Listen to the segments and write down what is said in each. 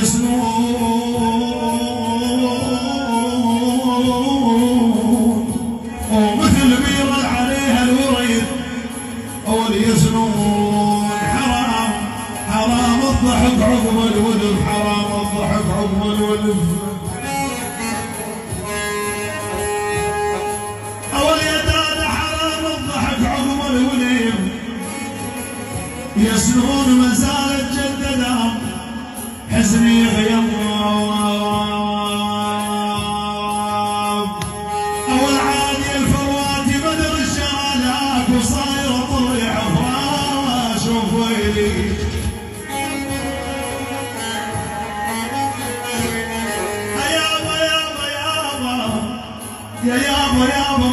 يسنون ومثل بير عليها الوريد يسنون. حرام حرام الضحك عقب الولف، حرام الضحك عقب الولف. يا دادا حرام الضحك عقب الولف. يسنون ما زالت جددا حزني غياب. أول عادي الفرواتي بدر الشغالات وصاير طريح فراش وفويلي. يابا يابا يابا يا يابا يابا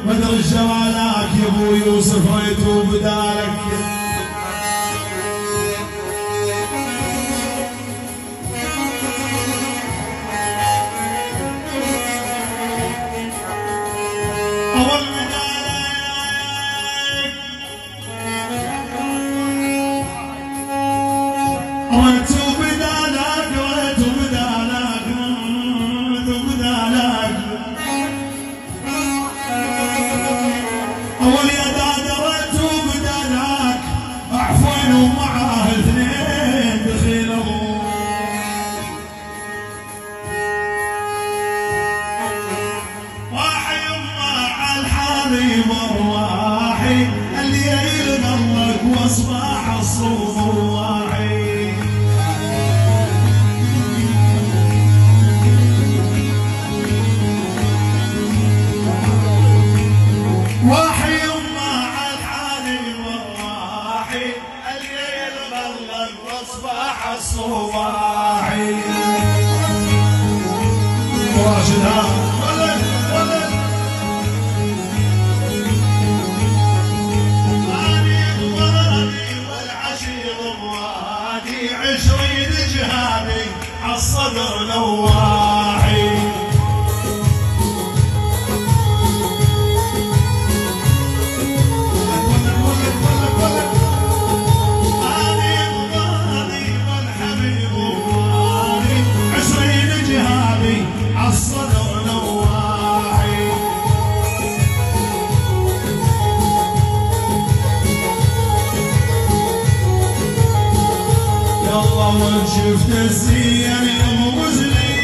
مدري الشغالات يا ابو يوسف ريتو بدالك. أول يا دادا ريتو بدالك أعفين ومعاه اثنين دخيلوا. واحي مع الحالي مرواحي اللي يلغلق واصبح الصوم رواحي. واحي مع الحالي والراحي الليل غلق واصبح الصباحي. راشدها ولد ولد غالي ضواني والعشير ضواني 20 جهادي عالصدر نواحي. الصدر نواحي. يلا وين شفت الزين يا ابو مسلم